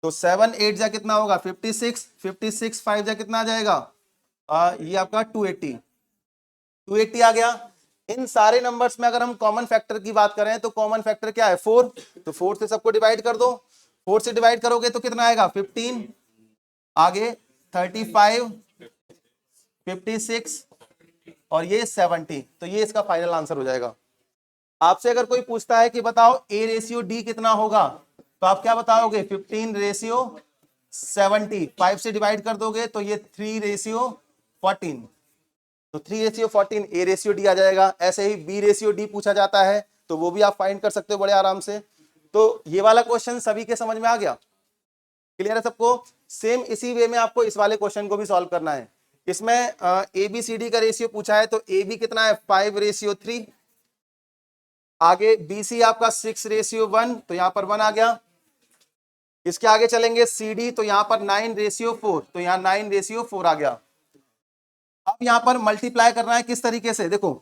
तो 7 8 जा कितना होगा 56, 56 5 जा कितना आ जाएगा, ये आपका 280 आ गया। इन सारे नंबर्स में अगर हम कॉमन फैक्टर की बात करें तो कॉमन फैक्टर क्या है 4, तो 4 से सबको डिवाइड कर दो, 4 से डिवाइड करोगे तो कितना आएगा 15, आगे 35, 56 और ये 70, तो ये इसका फाइनल आंसर हो जाएगा। आपसे अगर कोई पूछता है कि बताओ A रेशियो D कितना होगा, तो आप क्या बताओगे 15 रेशियो 70, 5 से डिवाइड कर दोगे तो ये 3 रेशियो 14, तो 3 रेशियो 14 A रेशियो D आ जाएगा। ऐसे ही B रेशियो D पूछा जाता है तो वो भी आप फाइंड कर सकते हो बड़े आराम से। तो ये वाला क्वेश्चन सभी के समझ में आ गया, क्लियर है सबको। सेम इसी वे में आपको इस वाले क्वेश्चन को भी सॉल्व करना है। इसमें ABCD का रेशियो पूछा है तो AB कितना है 5 रेशियो 3, आगे BC आपका 6 रेशियो 1, तो यहां पर 1 आ गया। इसके आगे चलेंगे CD, तो यहां पर 9 रेशियो 4, तो यहां 9 रेशियो 4 आ गया। अब यहां पर मल्टीप्लाई करना है किस तरीके से, देखो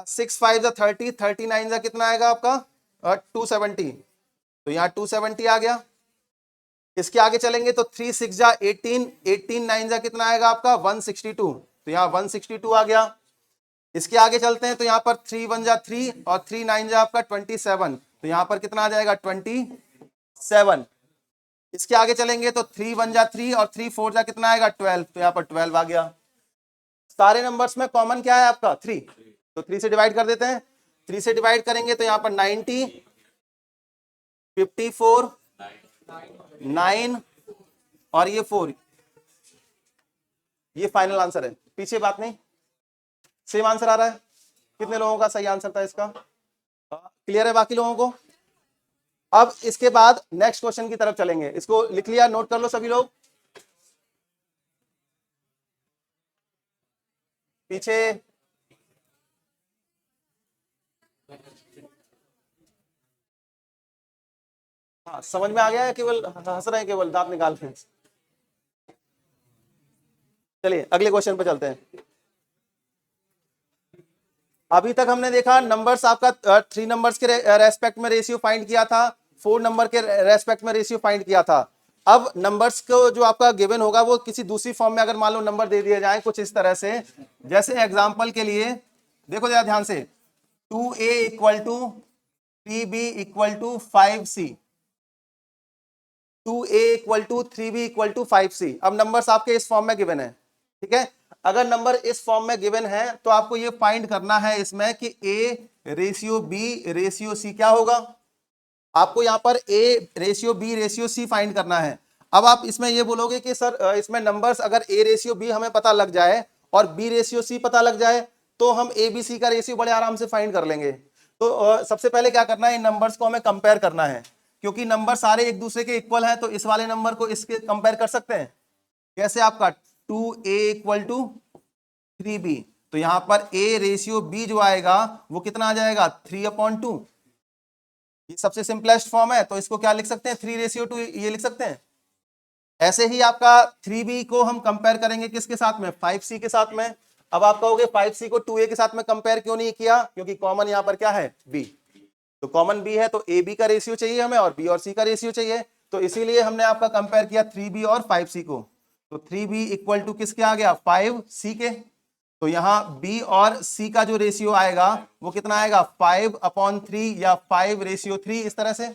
6 5 जा 30, 39 जा कितना आएगा आपका 270, तो यहाँ 270 आ गया। इसके आगे चलेंगे तो 3 6 जा 18, 18 9 जा कितना आएगा आपका 162, तो यहाँ 162 आ गया। इसके आगे चलते हैं तो यहाँ पर 3 1 जा 3 और 3 9 जा आपका 27, तो यहाँ पर कितना आ जाएगा 27। इसके आगे चलेंगे तो 3 1 जा 3 और 3 4 जा कितना आएगा 12, तो यहाँ पर 12 आ गया। सारे नंबर्स में कॉमन क्या है आपका 3, तो 3 से डिवाइड कर देते हैं। 3 से डिवाइड करेंगे तो यहाँ पर 90, 54, 9 और ये 4, ये फाइनल आंसर है, पीछे बात नहीं, सेम आंसर आ रहा है। कितने लोगों का सही आंसर था इसका, क्लियर है बाकी लोगों को। अब इसके बाद नेक्स्ट क्वेश्चन की तरफ चलेंगे, इसको लिख लिया, नोट कर लो सभी लोग पीछे। हाँ समझ में आ गया है, केवल हंस रहे हैं, केवल दांत निकाल रहे हैं। चलिए अगले क्वेश्चन पे चलते हैं। अभी तक हमने देखा नंबर्स आपका 3 नंबर्स के रेस्पेक्ट में रेशियो फाइंड किया था, 4 नंबर के रेस्पेक्ट में रेशियो फाइंड किया था। अब नंबर्स को जो आपका गिवन होगा वो किसी दूसरी फॉर्म में अगर मान लो नंबर दे दिए जाए कुछ इस तरह से, जैसे एग्जांपल के लिए देखो जरा ध्यान से, 2A equal to 3B equal to 5C, 2A equal to 3B equal to 5C। अब नंबर्स आपके इस फॉर्म में गिवन है, ठीक है। अगर नंबर इस फॉर्म में गिवन है तो आपको ये फाइंड करना है इसमें कि A ratio B ratio C क्या होगा। आपको यहाँ पर A ratio B ratio C find करना है। अब आप इसमें ये बोलोगे कि सर इसमें नंबर्स अगर A रेशियो B हमें पता लग जाए और B रेशियो C पता लग जाए तो हम ABC का रेशियो बड़े आराम से फाइंड कर लेंगे। तो सबसे पहले क्या करना है, इन नंबर्स को हमें कंपेयर करना है, क्योंकि नंबर सारे एक दूसरे के इक्वल हैं, तो इस वाले नंबर को इसके कंपेयर कर सकते हैं। कैसे, आपका 2A इक्वल टू 3B, तो यहां पर A रेशियो B जो आएगा वो कितना आ जाएगा 3/2, ये सबसे सिंपलेस्ट फॉर्म है, तो इसको क्या लिख सकते हैं 3 रेशियो 2, ये लिख सकते हैं। ऐसे ही आपका 3B को हम कंपेयर करेंगे किसके साथ में 5C के साथ में। अब आप कहोगे 5C को 2A के साथ में कंपेयर क्यों नहीं किया, क्योंकि कॉमन यहां पर क्या है B, तो कॉमन B है तो AB का रेशियो चाहिए हमें और B और C का रेशियो चाहिए, तो इसीलिए हमने आपका कंपेयर किया 3B और 5C को। तो 3B इक्वल टू किसके आ गया 5C के, तो यहाँ B और C का जो रेशियो आएगा वो कितना आएगा 5/3 या 5 रेशियो 3, इस तरह से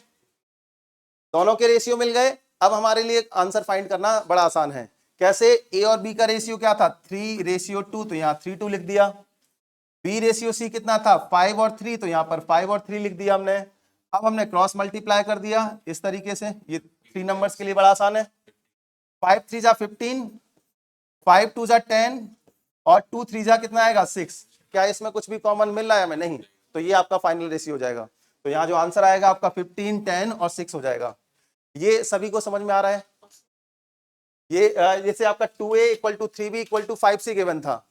दोनों के रेशियो मिल गए। अब हमारे लिए आंसर फाइंड करना बड़ा आसान है। कैसे, A और B का रेशियो क्या था 3 रेशियो 2, तो यहाँ 3 2 लिख दिया। B रेशियो C कितना था 5 और 3, तो यहाँ पर 5 और 3 लिख दिया हमने। अब हमने क्रॉस मल्टीप्लाई कर दिया इस तरीके से, ये 3 नंबर्स के लिए बड़ा आसान है। 5 3 जा 15, 5 2 जा 10 और 2 3 जा कितना आएगा 6। क्या इसमें कुछ भी कॉमन मिल रहा है हमें, नहीं, तो ये आपका फाइनल रेशियो हो जाएगा। तो यहाँ जो आंसर आएगा आपका 15 10 और 6 हो जाएगा। ये सभी को समझ में आ रहा है। ये जैसे आपका 2A equal to 3B equal to 5C given था,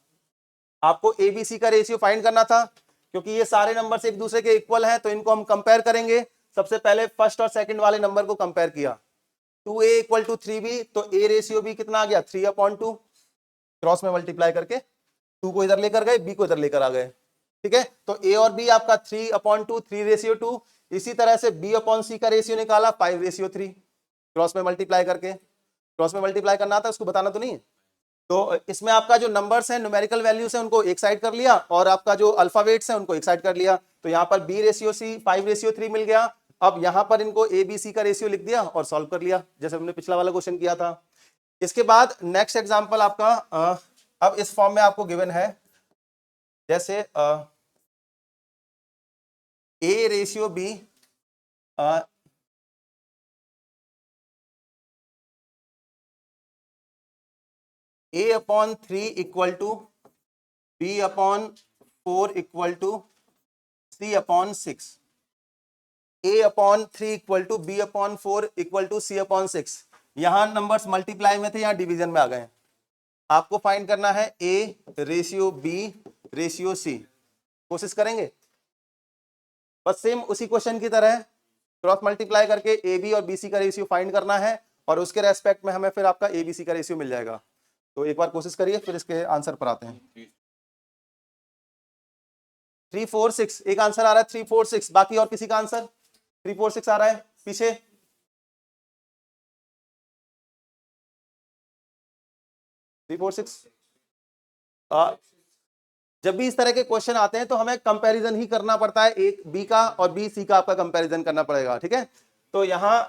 आपको ABC का रेशियो फाइंड करना था, क्योंकि ये सारे नंबर्स एक दूसरे के इक्वल हैं, तो इनको हम कंपेयर करेंगे। सबसे पहले फर्स्ट और सेकंड वाले नंबर को कंपेयर किया, 2A इक्वल टू 3B, तो A रेशियो B कितना आ गया 3/2, क्रॉस में मल्टीप्लाई करके 2 को इधर लेकर गए, B को इधर लेकर आ गए। ठीक है, तो ए और बी आपका 3/2, 3:2। इसी तरह से B/C का रेशियो निकाला 5:3, क्रॉस में मल्टीप्लाई करके। क्रॉस में मल्टीप्लाई करना आता है, उसको बताना तो नहीं है। तो इसमें आपका जो नंबर्स हैं, न्यूमेरिकल वैल्यूज हैं, उनको एक साइड कर लिया और आपका जो अल्फाबेट्स हैं उनको एक साइड कर लिया। तो यहाँ पर B/C 5:3 मिल गया। अब यहाँ पर इनको ABC का रेशियो लिख दिया और सॉल्व कर लिया, जैसे हमने पिछला वाला क्वेश्चन किया था। इसके बाद नेक्स्ट एग्जांपल आपका अब इस फॉर्म में आपको गिवन है, जैसे A/B A/3 equal to B/4 equal to C/6। A/3 equal to B/4 equal to C/6। यहां नंबर्स मल्टीप्लाई में थे, यहां डिवीजन में आ गए। आपको फाइंड करना है A/B/C। कोशिश करेंगे बस सेम उसी क्वेश्चन की तरह क्रॉस मल्टीप्लाई करके AB और BC का रेशियो फाइंड करना है और उसके रेस्पेक्ट में हमें फिर आपका ABC का रेशियो मिल जाएगा। तो एक बार कोशिश करिए, फिर इसके आंसर पर आते हैं। 3 4 6 एक आंसर आ रहा है, 3 4 6। बाकी और किसी का आंसर 3 4 6 आ रहा है पीछे? 3 4 6। जब भी इस तरह के क्वेश्चन आते हैं तो हमें कंपैरिजन ही करना पड़ता है, एक बी का और बी सी का आपका कंपैरिजन करना पड़ेगा। ठीक है, तो यहां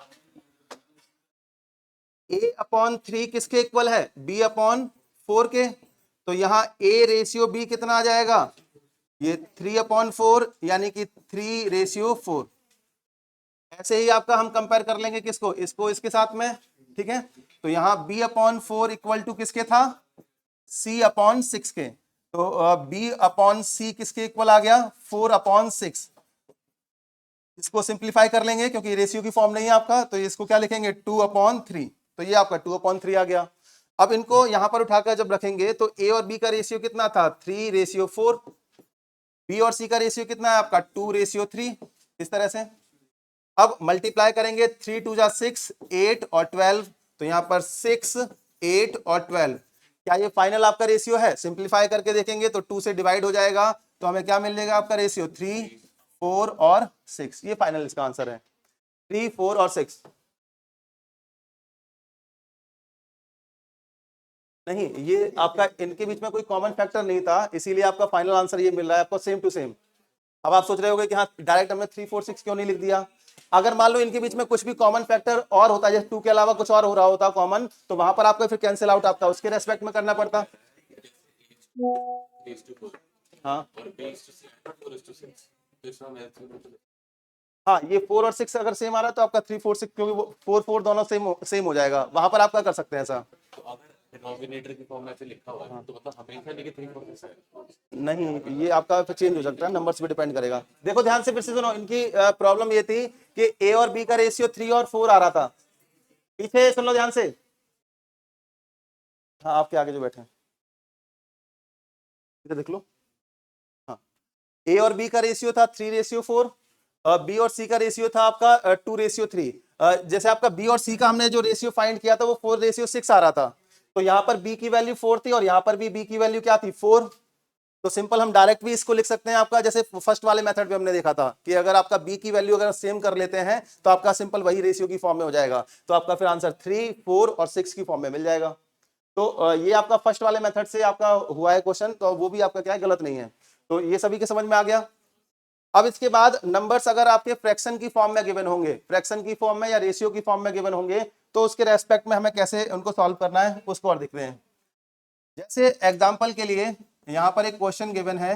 A/3 किसके इक्वल है? B/4 के। तो यहां A/B कितना आ जाएगा? ये 3/4 यानी कि 3:4। ऐसे ही आपका हम कंपेयर कर लेंगे किसको, इसको इसके साथ में। ठीक है, तो यहां B/4 इक्वल टू किसके था? C/6 के। तो B/C किसके इक्वल आ गया? 4/6। इसको सिंप्लीफाई कर लेंगे क्योंकि रेशियो की फॉर्म नहीं है आपका, तो इसको क्या लिखेंगे? 2/3। तो ये आपका 2/3 आ गया। अब इनको यहां पर उठाकर जब रखेंगे तो A और B का रेशियो कितना था? 3:4। B और C का रेशियो कितना है आपका? 2:3। इस तरह से अब मल्टीप्लाई करेंगे, 3 2 जा 6, 8 और 12। तो यहां पर 6 8 और 12। क्या ये फाइनल आपका रेशियो है? सिंप्लीफाई करके देखेंगे तो 2 से डिवाइड हो जाएगा, तो हमें क्या मिलेगा आपका रेशियो? 3 4 और 6। ये फाइनल इसका आंसर है, 3 4 और 6। नहीं, ये आपका इनके बीच में कोई कॉमन फैक्टर नहीं था, इसीलिए आपका फाइनल आंसर ये मिल रहा है आपको सेम टू सेम। अब आप सोच रहे होंगे कि हाँ डायरेक्ट हमने 3 4 6 क्यों नहीं लिख दिया। अगर मान लो इनके बीच में कुछ भी कॉमन फैक्टर और होता, जैसे 2 के अलावा कुछ और हो रहा होता कॉमन, तो वहां पर आपको फिर कैंसिल आउट आपका उसके रेस्पेक्ट में करना पड़ता। हाँ हाँ, ये 4 और 6 अगर सेम आ रहा है तो आपका 3 4 6, क्योंकि वो 4 4 दोनों सेम हो जाएगा, वहां पर आप क्या कर सकते हैं ऐसा। तो अगर डिनोमिनेटर की फॉर्म में लिखा हुआ है तो मतलब हमेशा लेके 3 4 6 नहीं, ये आपका फिर चेंज हो सकता है, नंबर्स पे डिपेंड करेगा। देखो ध्यान से फिर से सुनो, इनकी प्रॉब्लम ये थी कि ए और बी का रेशियो 3 और 4 आ रहा था। पीछे सुन लो ध्यान से। हाँ, आपके आगे जो बैठे हैं इधर देख लो। हाँ, ए और बी का रेशियो था 3:4। बी और सी का रेशियो था आपका 2:3। जैसे आपका बी और सी का हमने जो रेशियो फाइंड किया था वो 4:6 आ रहा था। तो यहाँ पर बी की वैल्यू 4 थी और यहाँ पर भी बी की वैल्यू क्या थी? 4। तो सिंपल हम डायरेक्ट भी इसको लिख सकते हैं आपका, जैसे फर्स्ट वाले मेथड पे हमने देखा था कि अगर आपका बी की वैल्यू अगर सेम कर लेते हैं तो आपका सिंपल वही रेशियो की फॉर्म में हो जाएगा। तो आपका फिर आंसर 3 4 और 6 की फॉर्म में मिल जाएगा। तो ये आपका फर्स्ट वाले मेथड से आपका हुआ है क्वेश्चन, तो वो भी आपका क्या है, गलत नहीं है। तो ये सभी के समझ में आ गया। अब इसके बाद नंबर्स अगर आपके फ्रैक्शन की फॉर्म में गिवन होंगे, फ्रैक्शन की फॉर्म में या रेशियो की फॉर्म में गिवन होंगे, तो उसके रेस्पेक्ट में हमें कैसे उनको सॉल्व करना है उसको और दिखते हैं। जैसे एग्जांपल के लिए यहां पर एक क्वेश्चन गिवन है,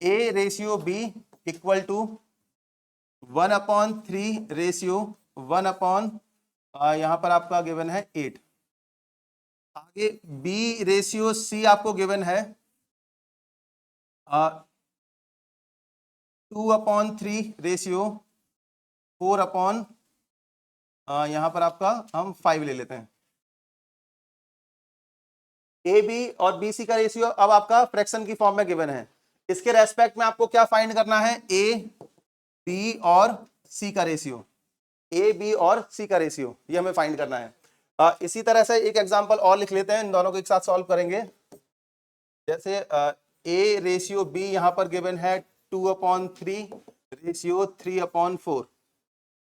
A/B इक्वल टू 1/3 रेशियो 1 यहां पर आपका गिवन है 8। आगे B/C आपको गिवन है 2/3 रेशियो 4 यहां पर आपका हम 5 ले लेते हैं। ए बी और बी सी का रेशियो अब आपका फ्रैक्शन की फॉर्म में गिवन है। इसके रेस्पेक्ट में आपको क्या फाइंड करना है? ए बी और सी का रेशियो, ए बी और सी का रेशियो ये हमें फाइंड करना है। इसी तरह से एक एग्जांपल और लिख लेते हैं, इन दोनों को एक साथ सॉल्व करेंगे। जैसे ए रेशियो बी यहाँ पर गिवन है 2/3 रेशियो 3/4।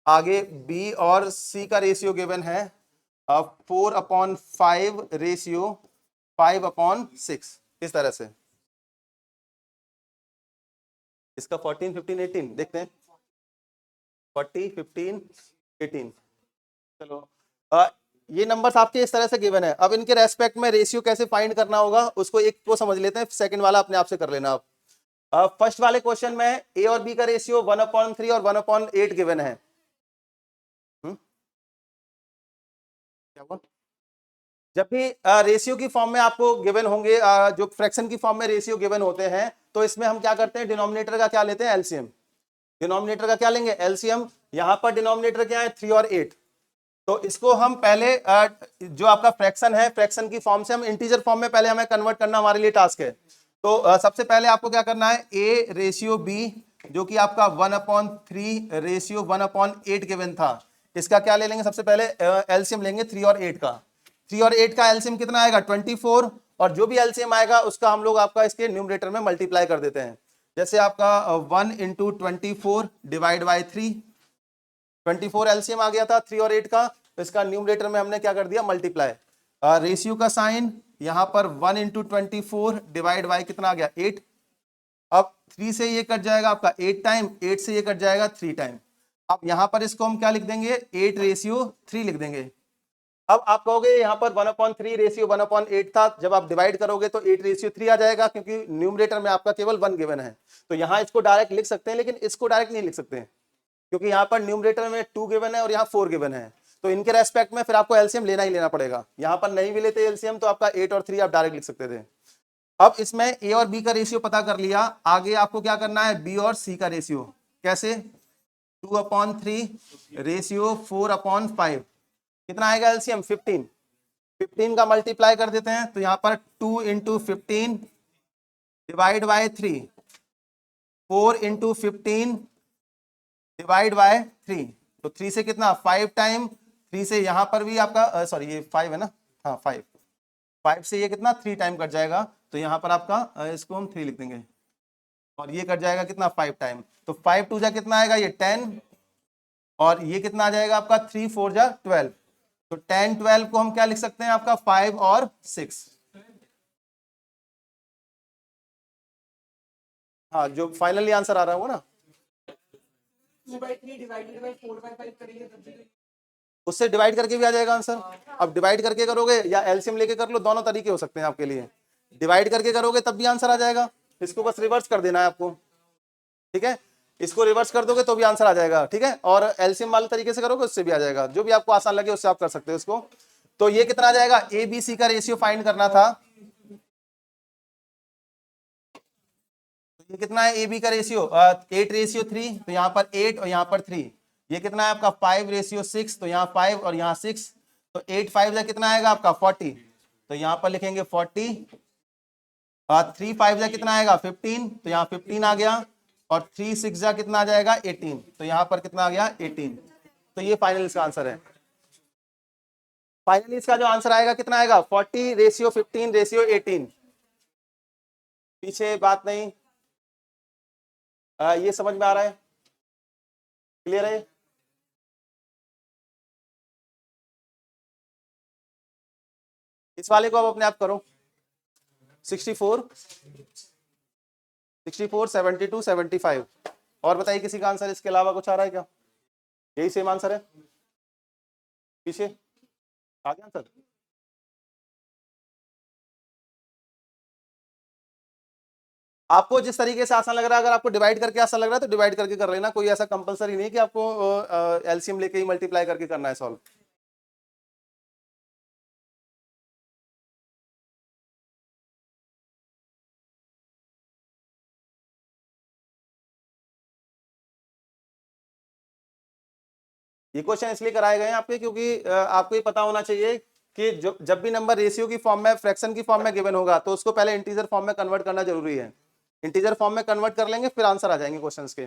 आगे बी और सी का रेशियो गिवन है 4/5 रेशियो 5/6। इस तरह से इसका 14, 15, 18 देखते हैं। 40, 15, 18। चलो ये नंबर्स आपके इस तरह से गिवन है। अब इनके रेस्पेक्ट में रेशियो कैसे फाइंड करना होगा उसको एक को समझ लेते हैं, सेकंड वाला अपने आप से कर लेना आप। फर्स्ट वाले क्वेश्चन में ए और बी का रेशियो 1/3 और 1/8 गिवन है। क्या हुआ? जब भी रेशियो की फॉर्म में आपको गिवन होंगे, जो फ्रैक्शन की फॉर्म में रेशियो गिवन होते हैं, तो इसमें हम क्या करते हैं, डिनोमिनेटर का क्या लेते हैं, एलसीएम। डिनोमिनेटर का क्या लेंगे, एलसीएम। यहां पर डिनोमिनेटर क्या है, 3 और 8। तो इसको हम पहले जो आपका फ्रैक्शन है, फ्रैक्शन की फॉर्म से हम इंटीजर फॉर्म में पहले हमें कन्वर्ट करना हमारे लिए टास्क है। तो सबसे पहले आपको क्या करना है, ए रेशियो बी जो कि आपका 1/3 रेशियो 1/8 गिवन था, इसका क्या ले लेंगे, सबसे पहले एलसीएम लेंगे 3 और 8 का। 3 और 8 का एलसीएम कितना आएगा, 24। और जो भी एलसीएम आएगा उसका हम लोग आपका इसके न्यूमरेटर में मल्टीप्लाई कर देते हैं। जैसे आपका 1 × 24 डिवाइड बाई 3, 24 एलसीएम आ गया था 3 और 8 का, तो इसका न्यूमरेटर में हमने क्या कर दिया, मल्टीप्लाई। रेशियो का साइन यहां पर 1 × 24 डिवाइड बाई कितना आ गया, 8। अब 3 से ये कट जाएगा आपका 8 टाइम, 8 से ये कट जाएगा 3 टाइम। अब यहां पर इसको हम क्या लिख देंगे, 8 रेशियो 3 लिख देंगे। अब आप कहोगे यहाँ पर 1/3 रेशियो 1/8 था, जब आप डिवाइड करोगे तो 8 रेशियो 3 आ जाएगा, क्योंकि न्यूमरेटर में आपका केवल 1 गिवन है। तो यहाँ इसको डायरेक्ट लिख सकते हैं, लेकिन इसको डायरेक्ट नहीं लिख सकते हैं, क्योंकि यहाँ पर न्यूमरेटर में 2 गिवन है और यहाँ 4 गिवन है। तो इनके रेस्पेक्ट में फिर आपको एलसीएम लेना ही लेना पड़ेगा। यहाँ पर नहीं भी लेते एलसीएम तो आपका 8 और 3 आप डायरेक्ट लिख सकते थे। अब इसमें ए और बी का रेशियो पता कर लिया, आगे आपको क्या करना है, बी और सी का रेशियो। कैसे, 2/3 रेशियो 4/5 कितना आएगा एलसीएम, 15। 15 का मल्टीप्लाई कर देते हैं, तो यहाँ पर 2 × 15 डिवाइड बाय 3, 4 × 15 डिवाइड बाय 3। तो 3 से कितना, 5 टाइम, 3 से यहाँ पर भी आपका सॉरी ये 5 है ना, हाँ 5 से ये कितना 3 टाइम कट जाएगा, तो यहाँ पर आपका इसको हम 3 लिख देंगे, और ये कट जाएगा कितना 5 टाइम। तो 5 2 जा कितना आएगा, ये 10, और ये कितना आ जाएगा आपका 3 4 जा 12। तो 10 12 को हम क्या लिख सकते हैं, आपका 5 और 6। हाँ, जो फाइनली आंसर आ रहा है वो ना, 2/3 डिवाइडेड बाय 4/5 करेंगे तब भी उससे डिवाइड करके भी आ जाएगा आंसर। अब डिवाइड करके करोगे या एलसीएम लेके कर लो, दोनों तरीके हो सकते हैं आपके लिए। डिवाइड करके करोगे तब भी आंसर आ जाएगा, इसको बस रिवर्स कर देना है आपको, ठीक है। इसको रिवर्स कर दोगे तो भी आंसर आ जाएगा, ठीक है। और एलसीएम वाले तरीके से करोगे उससे भी आ जाएगा, जो भी आपको आसान लगे उससे आप कर सकते हो इसको। तो ये कितना आ जाएगा, ए बी सी का रेशियो फाइंड करना था, तो ये कितना है, ए बी का रेशियो 8 रेशियो 3, तो यहाँ पर 8 और यहाँ पर 3। ये कितना है आपका 5 रेशियो 6, तो यहाँ 5 और यहाँ 6, तो 8 5 जा कितना आएगा आपका 40, तो यहाँ पर लिखेंगे 40। 3 5 जा कितना आएगा 15, तो यहाँ 15 आ गया, और 3 6 जा कितना आ जाएगा 18, तो यहाँ पर कितना आ गया 18। तो ये फाइनल इसका आंसर है। फाइनली इसका जो आंसर आएगा कितना आएगा, 40 रेशियो 15 रेशियो 18। पीछे बात नहीं, ये समझ में आ रहा है, क्लियर है। इस वाले को अब अपने आप करो, 64 72 75। और बताइए किसी का आंसर इसके अलावा कुछ आ रहा है क्या, यही सेम आंसर है, पीछे आ गया आंसर। आपको जिस तरीके से आसान लग रहा है, अगर आपको डिवाइड करके आसान लग रहा है तो डिवाइड करके कर लेना, कोई ऐसा कंपलसरी नहीं कि आपको एलसीएम लेके ही मल्टीप्लाई करके करना है सॉल्व। ये क्वेश्चन इसलिए कराए गए हैं आपके, क्योंकि आपको ये पता होना चाहिए कि जब भी नंबर रेशियो की फॉर्म में, फ्रैक्शन की फॉर्म में गिवन होगा, तो उसको पहले इंटीजर फॉर्म में कन्वर्ट करना जरूरी है। इंटीजर फॉर्म में कन्वर्ट कर लेंगे फिर आंसर आ जाएंगे क्वेश्चंस के।